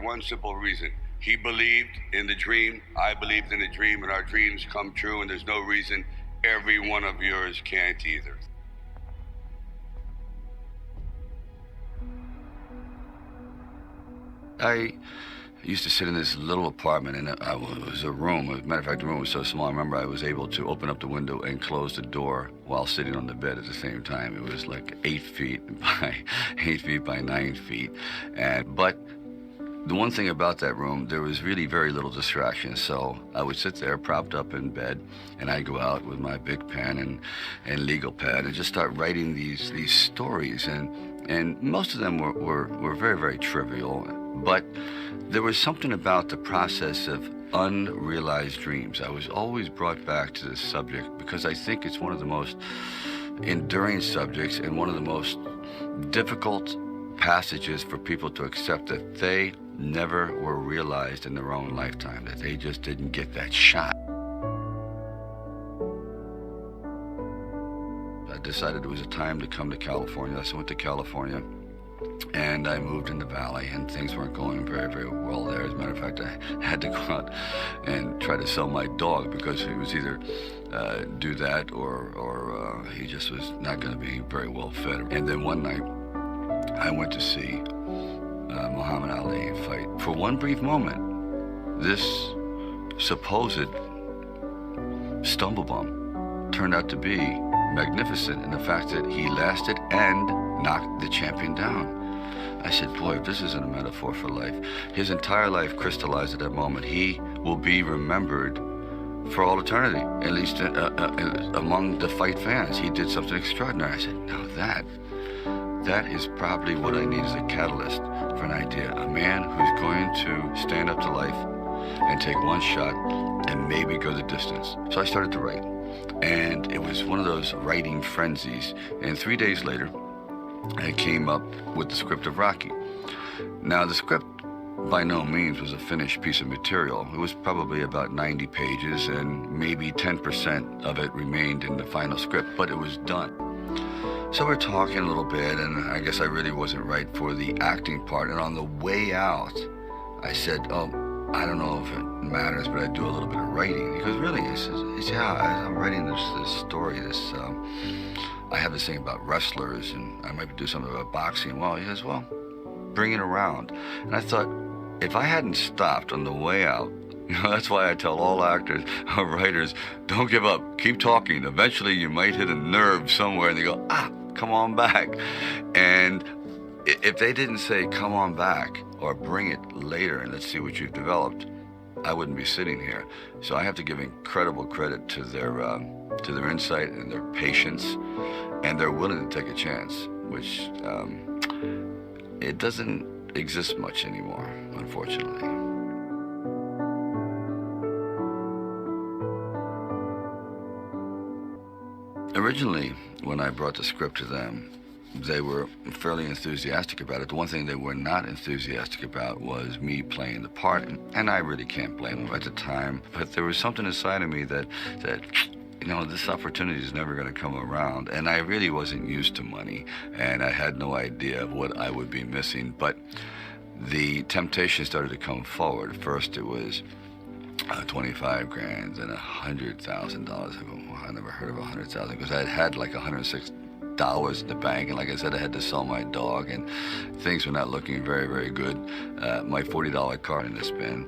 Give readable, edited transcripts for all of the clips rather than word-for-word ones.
One simple reason. He believed in the dream, I believed in the dream, and our dreams come true, and there's no reason every one of yours can't either. I used to sit in this little apartment, and it was a room. As a matter of fact, the room was so small, I remember I was able to open up the window and close the door while sitting on the bed at the same time. It was like 8 feet by 8 feet by 9 feet. But the one thing about that room, there was really very little distraction. So I would sit there propped up in bed, and I'd go out with my big pen and legal pad and just start writing these stories. And most of them were very, very trivial. But there was something about the process of unrealized dreams. I was always brought back to this subject because I think it's one of the most enduring subjects and one of the most difficult passages for people to accept, that they never were realized in their own lifetime, that they just didn't get that shot. I decided it was a time to come to California. So I went to California, and I moved in the valley, and things weren't going very, very well there. As a matter of fact, I had to go out and try to sell my dog because he was either do that or he just was not going to be very well fed. And then one night, I went to see Muhammad Ali fight. For one brief moment, this supposed stumble bum turned out to be magnificent in the fact that he lasted and knocked the champion down. I said, boy, if this isn't a metaphor for life. His entire life crystallized at that moment. He will be remembered for all eternity, at least among the fight fans. He did something extraordinary. I said, now that is probably what I need as a catalyst for an idea. A man who's going to stand up to life and take one shot and maybe go the distance. So I started to write. And it was one of those writing frenzies. And 3 days later, I came up with the script of Rocky. Now, the script by no means was a finished piece of material. It was probably about 90 pages, and maybe 10% of it remained in the final script, but it was done. So we're talking a little bit, and I guess I really wasn't right for the acting part. And on the way out, I said, oh, I don't know if it matters, but I do a little bit of writing. He goes, really? He says, yeah, I'm writing this story, I have this thing about wrestlers, and I might do something about boxing. Well, he says, well, bring it around. And I thought, if I hadn't stopped on the way out, that's why I tell all actors or writers, don't give up, keep talking. Eventually you might hit a nerve somewhere and they go, come on back. And if they didn't say, come on back, or bring it later and let's see what you've developed, I wouldn't be sitting here. So I have to give incredible credit to their insight and their patience, and they're willing to take a chance, which it doesn't exist much anymore, unfortunately. Originally, when I brought the script to them, they were fairly enthusiastic about it. The one thing they were not enthusiastic about was me playing the part, and I really can't blame them at the time. But there was something inside of me that this opportunity is never going to come around. And I really wasn't used to money, and I had no idea of what I would be missing. But the temptation started to come forward. First, it was 25 grand and $100,000. I go, well, I never heard of 100,000 because I had like $106 in the bank, and like I said, I had to sell my dog, and things were not looking very, very good. My $40 card in the spin,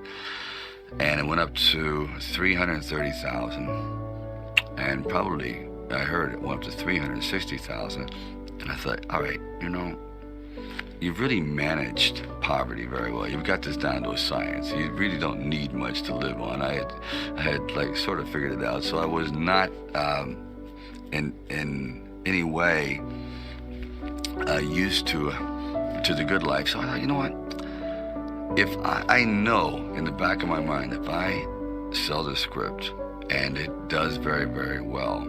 and it went up to 330,000, and probably I heard it went up to 360,000, and I thought, all right, you've really managed poverty very well. You've got this down to a science. You really don't need much to live on. I had like sort of figured it out. So I was not in any way used to the good life. So I thought, you know what? If I know in the back of my mind, if I sell this script and it does very, very well,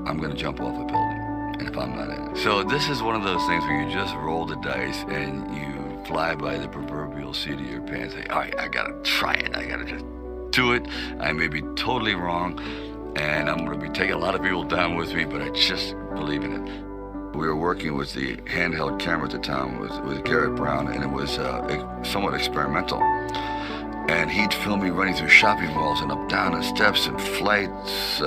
I'm going to jump off a building. And if I'm not in it. So this is one of those things where you just roll the dice and you fly by the proverbial seat of your pants. Say, all right, I gotta try it. I gotta just do it. I may be totally wrong, and I'm gonna be taking a lot of people down with me, but I just believe in it. We were working with the handheld camera at the time with Garrett Brown, and it was somewhat experimental. And he'd film me running through shopping malls and up down the steps and flights,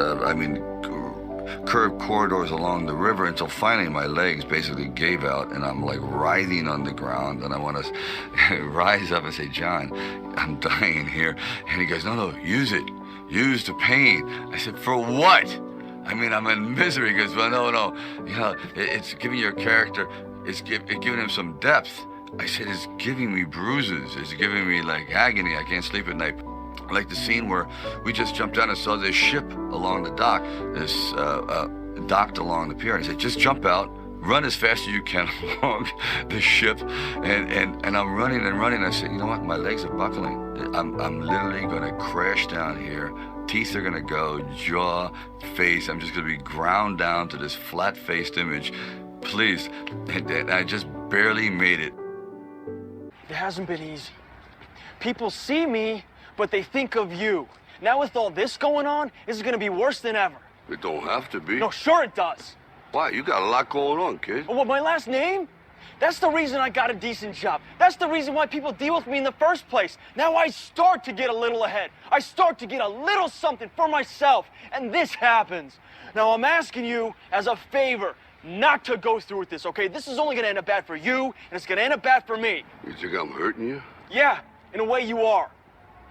curved corridors along the river, until finally my legs basically gave out and I'm like writhing on the ground, and I want to rise up and say, John, I'm dying here. And he goes, no, use it. Use the pain. I said, for what? I mean, I'm in misery. He goes, well, no, it's giving your character, it's giving him some depth. I said, it's giving me bruises. It's giving me like agony. I can't sleep at night. Like the scene where we just jumped down and saw this ship along the dock, docked along the pier. And I said, just jump out, run as fast as you can along the ship. And I'm running and running. I said, you know what? My legs are buckling. I'm literally going to crash down here. Teeth are going to go, jaw, face. I'm just going to be ground down to this flat-faced image. Please. And I just barely made it. It hasn't been easy. People see me, but they think of you. Now with all this going on, this is going to be worse than ever. It don't have to be. No, sure it does. Why? You got a lot going on, kid. Well, my last name? That's the reason I got a decent job. That's the reason why people deal with me in the first place. Now I start to get a little ahead. I start to get a little something for myself, and this happens. Now I'm asking you as a favor not to go through with this, okay? This is only going to end up bad for you, and it's going to end up bad for me. You think I'm hurting you? Yeah, in a way you are.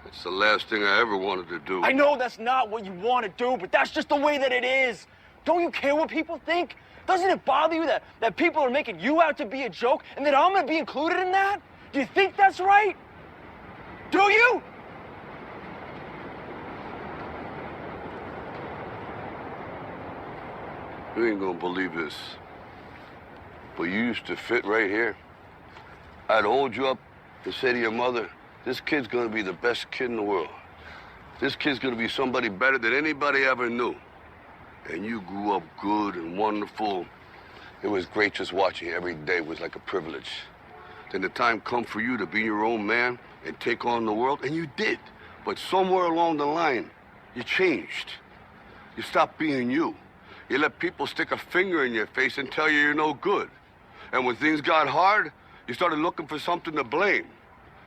That's the last thing I ever wanted to do. I know that's not what you want to do, but that's just the way that it is. Don't you care what people think? Doesn't it bother you that people are making you out to be a joke and that I'm going to be included in that? Do you think that's right? Do you? You ain't gonna believe this, but you used to fit right here. I'd hold you up and say to your mother, this kid's gonna be the best kid in the world. This kid's gonna be somebody better than anybody ever knew. And you grew up good and wonderful. It was great just watching you every day. It was like a privilege. Then the time come for you to be your own man and take on the world, and you did. But somewhere along the line, you changed. You stopped being you. You let people stick a finger in your face and tell you you're no good. And when things got hard, you started looking for something to blame,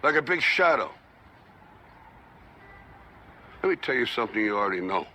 like a big shadow. Let me tell you something you already know.